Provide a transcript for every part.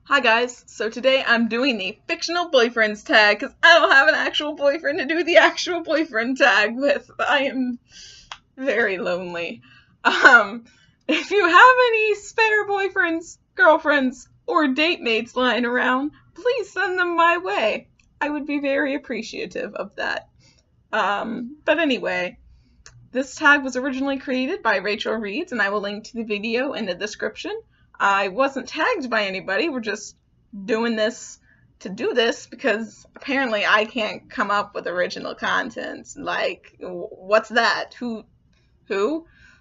Hi guys, so today I'm doing the Fictional Boyfriends tag because I don't have an actual boyfriend to do the actual boyfriend tag with. I am very lonely. If you have any spare boyfriends, girlfriends, or date mates lying around, please send them my way. I would be very appreciative of that. But anyway, this tag was originally created by Rachel Reeds, and I will link to the video in the description. I wasn't tagged by anybody, we're just doing this to do this because apparently I can't come up with original content. Like, what's that? Who?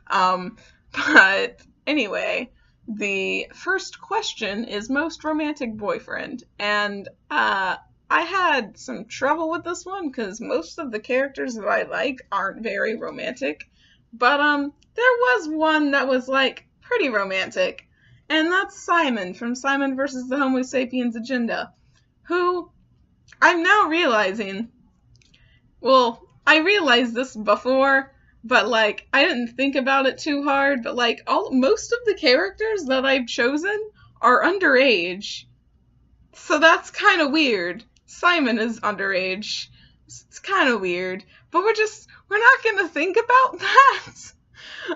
But anyway, the first question is most romantic boyfriend, and I had some trouble with this one because most of the characters that I like aren't very romantic, but there was one that was like pretty romantic. And that's Simon from Simon versus the Homo Sapiens Agenda, who I'm now realizing, well, I realized this before, but like I didn't think about it too hard, but like most of the characters that I've chosen are underage. So that's kind of weird. Simon is underage. It's kind of weird, but we're not going to think about that.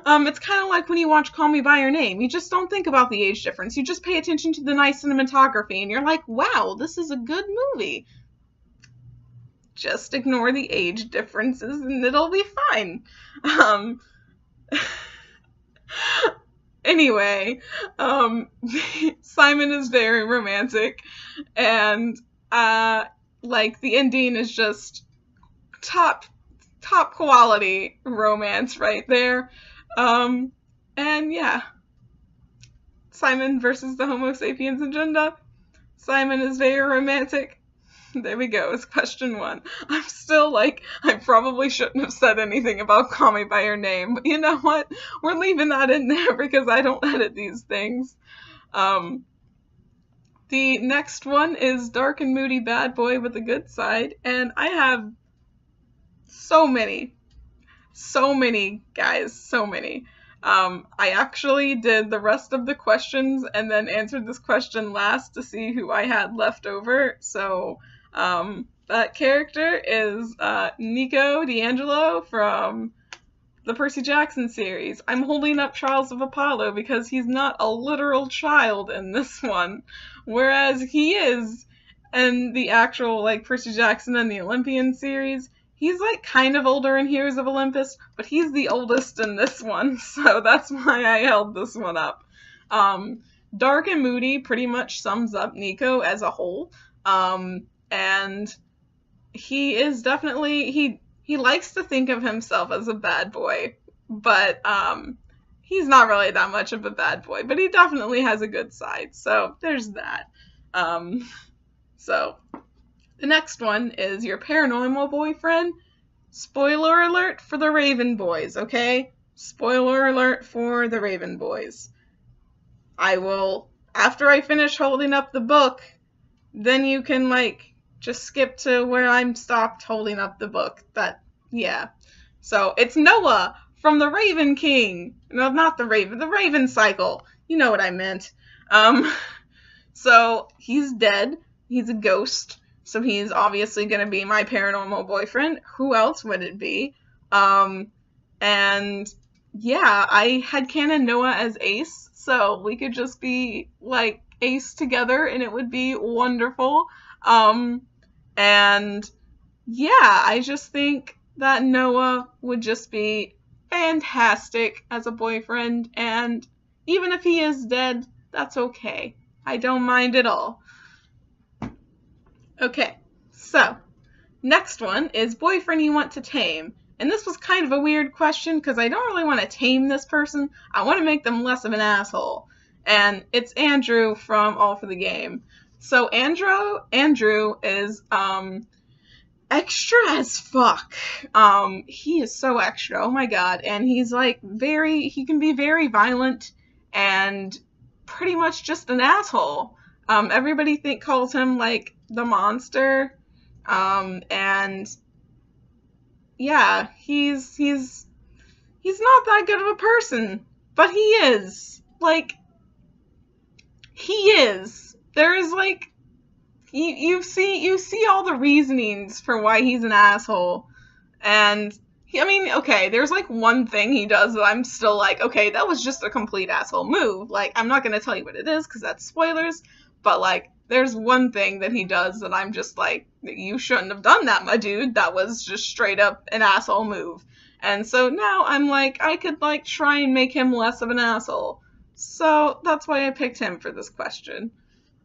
It's kind of like when you watch Call Me By Your Name. You just don't think about the age difference. You just pay attention to the nice cinematography, and you're like, wow, this is a good movie. Just ignore the age differences, and it'll be fine. Anyway, Simon is very romantic, and, like, the ending is just top quality romance right there. And yeah, Simon versus the Homo Sapiens Agenda. Simon is very romantic. There we go, it's question one. I'm still like, I probably shouldn't have said anything about Call Me By Your Name, but you know what? We're leaving that in there because I don't edit these things. The next one is dark and moody bad boy with a good side, and I have so many guys, so many. I actually did the rest of the questions and then answered this question last to see who I had left over. So that character is Nico D'Angelo from the Percy Jackson series. I'm holding up Trials of Apollo because he's not a literal child in this one, whereas he is in the actual like Percy Jackson and the Olympian series. He's like kind of older in Heroes of Olympus, but he's the oldest in this one, so that's why I held this one up. Dark and moody pretty much sums up Nico as a whole, and he is definitely, he likes to think of himself as a bad boy, but he's not really that much of a bad boy, but he definitely has a good side, so there's that. So the next one is your paranormal boyfriend. Spoiler alert for the Raven Boys, okay? Spoiler alert for the Raven Boys. I will, after I finish holding up the book, then you can, like, just skip to where I'm stopped holding up the book. Yeah. So, it's Noah from the Raven King. No, not the Raven Cycle. You know what I meant. So, he's dead. He's a ghost. So he's obviously going to be my paranormal boyfriend. Who else would it be? And yeah, I had canon Noah as Ace, so we could just be like Ace together and it would be wonderful. And yeah, I just think that Noah would just be fantastic as a boyfriend, and even if he is dead, that's okay. I don't mind at all. Okay, so next one is boyfriend you want to tame. And this was kind of a weird question because I don't really want to tame this person. I want to make them less of an asshole. And it's Andrew from All for the Game. So Andrew is extra as fuck. He is so extra. Oh my god. And he's like he can be very violent and pretty much just an asshole. Everybody calls him like the monster, and yeah, he's not that good of a person, but he is. there is like, you see all the reasonings for why he's an asshole. And I mean, okay, there's like one thing he does that I'm still like, okay, that was just a complete asshole move. Like, I'm not gonna tell you what it is because that's spoilers, but like, there's one thing that he does that I'm just like, you shouldn't have done that, my dude. That was just straight up an asshole move. And so now I'm like, I could like try and make him less of an asshole. So that's why I picked him for this question.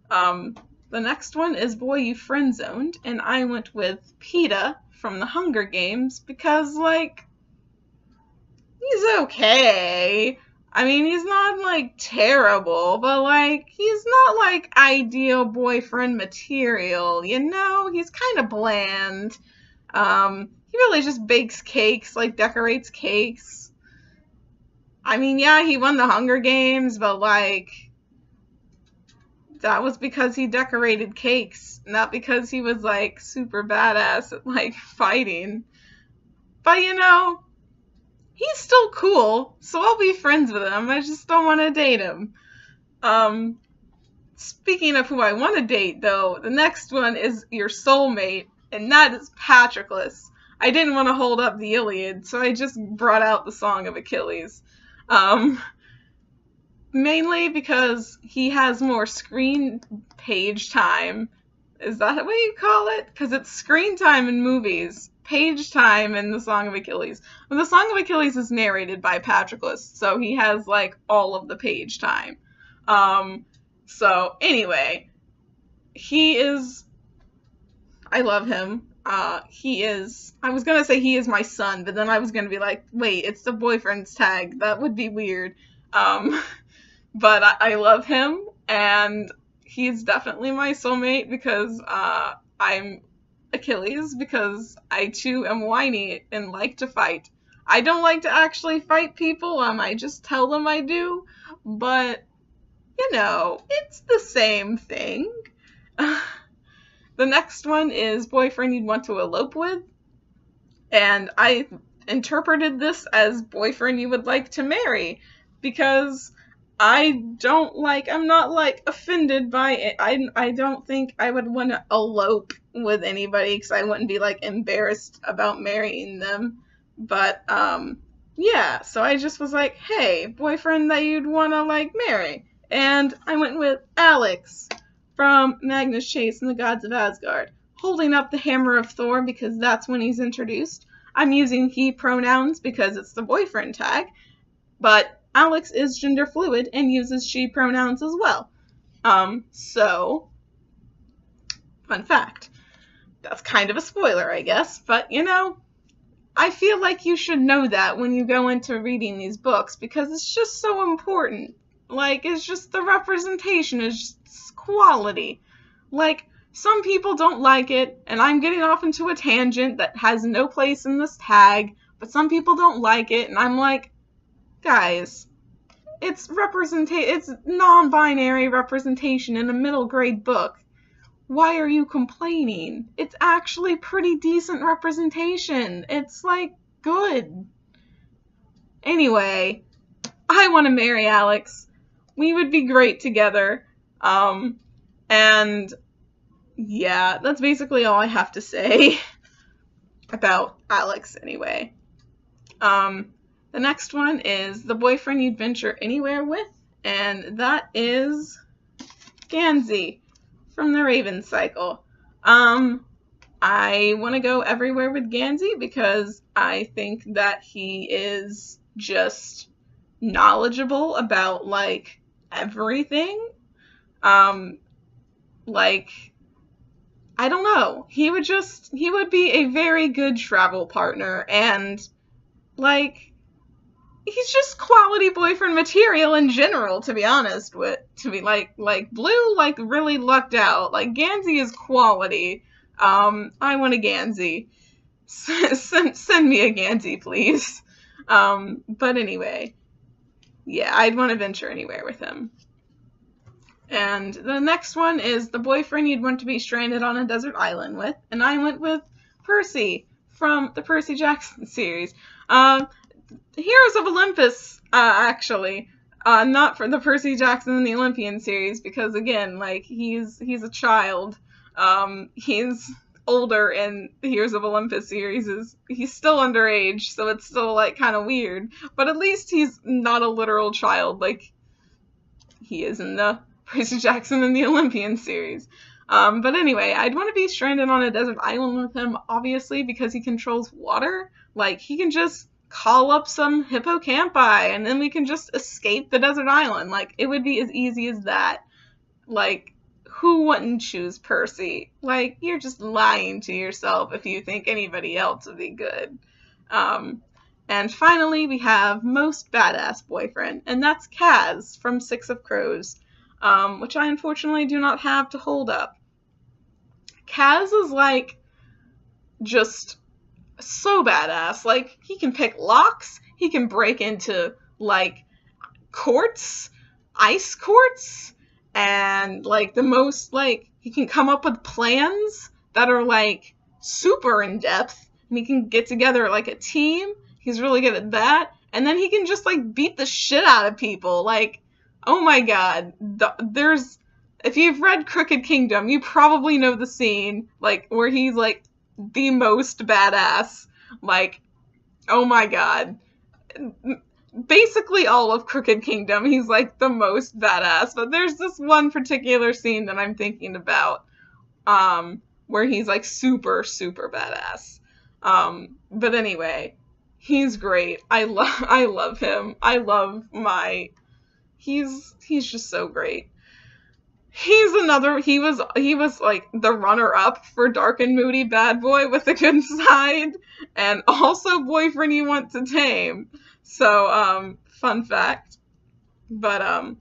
The next one is Boy You Friend Zoned, and I went with PETA from the Hunger Games because, like, he's okay. I mean, he's not, like, terrible, but, like, he's not, like, ideal boyfriend material, you know? He's kind of bland. He really just bakes cakes, like, decorates cakes. I mean, yeah, he won the Hunger Games, but, like, that was because he decorated cakes, not because he was, like, super badass at, like, fighting. But, you know, he's still cool, so I'll be friends with him. I just don't want to date him. Speaking of who I want to date, though, the next one is your soulmate, and that is Patroclus. I didn't want to hold up the Iliad, so I just brought out the Song of Achilles. Mainly because he has more screen page time. Is that what you call it? Because it's screen time in movies. Page time in the Song of Achilles. Well, the Song of Achilles is narrated by Patroclus, so he has, like, all of the page time. So, anyway. He is... I love him. He is... I was gonna say he is my son, but then I was gonna be like, wait, it's the boyfriend's tag. That would be weird. But I love him, and he's definitely my soulmate because I'm Achilles, because I too am whiny and like to fight. I don't like to actually fight people, I just tell them I do, but, you know, it's the same thing. The next one is boyfriend you'd want to elope with, and I interpreted this as boyfriend you would like to marry, because I'm not, like, offended by it. I don't think I would want to elope with anybody, because I wouldn't be, like, embarrassed about marrying them. But, yeah, so I just was like, hey, boyfriend that you'd want to, like, marry. And I went with Alex from Magnus Chase and the Gods of Asgard, holding up the hammer of Thor because that's when he's introduced. I'm using he pronouns because it's the boyfriend tag, but Alex is gender fluid and uses she pronouns as well. So, fun fact. That's kind of a spoiler, I guess, but, you know, I feel like you should know that when you go into reading these books, because it's just so important. Like, it's just the representation is just quality. Like, some people don't like it, and I'm getting off into a tangent that has no place in this tag, but some people don't like it, and I'm like, guys, it's non-binary representation in a middle grade book. Why are you complaining? It's actually pretty decent representation. It's, like, good. Anyway, I want to marry Alex. We would be great together. And yeah, that's basically all I have to say about Alex anyway. The next one is the boyfriend you'd venture anywhere with, and that is Gansey from the Raven Cycle. I want to go everywhere with Gansey because I think that he is just knowledgeable about, like, everything. Like, I don't know. He would be a very good travel partner, and, like, he's just quality boyfriend material in general, to be honest with, like, Blue, like, really lucked out. Like, Gansey is quality. I want a Gansey. Send me a Gansey, please. But anyway, yeah, I'd want to venture anywhere with him. And the next one is the boyfriend you'd want to be stranded on a desert island with, and I went with Percy from the Percy Jackson series. Heroes of Olympus, actually. Not for the Percy Jackson and the Olympian series, because again, like, he's a child. He's older in the Heroes of Olympus series. He's still underage, so it's still, like, kind of weird. But at least he's not a literal child like he is in the Percy Jackson and the Olympian series. But anyway, I'd want to be stranded on a desert island with him, obviously, because he controls water. Like, he can just call up some hippocampi, and then we can just escape the desert island. Like, it would be as easy as that. Like, who wouldn't choose Percy? Like, you're just lying to yourself if you think anybody else would be good. And finally, we have most badass boyfriend, and that's Kaz from Six of Crows, which I unfortunately do not have to hold up. Kaz is, like, just so badass. Like, he can pick locks, he can break into, like, courts, ice courts, and, like, the most, like, he can come up with plans that are, like, super in-depth, and he can get together, like, a team. He's really good at that. And then he can just, like, beat the shit out of people. Like, oh my god. If you've read Crooked Kingdom, you probably know the scene, like, where he's, like, the most badass. Like, oh my god. Basically all of Crooked Kingdom, he's, like, the most badass. But there's this one particular scene that I'm thinking about, where he's, like, super, super badass. But anyway, he's great. I love him. He's just so great. He was like the runner-up for Dark and Moody Bad Boy with a Good Side, and also Boyfriend You Want to Tame. So, fun fact. But,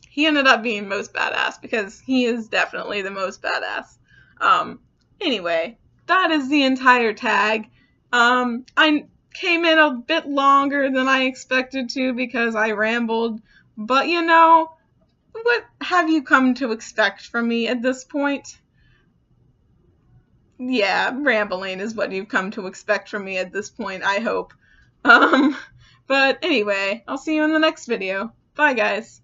he ended up being most badass, because he is definitely the most badass. Anyway, that is the entire tag. I came in a bit longer than I expected to, because I rambled, but you know, what have you come to expect from me at this point? Yeah, rambling is what you've come to expect from me at this point, I hope. But anyway, I'll see you in the next video. Bye, guys.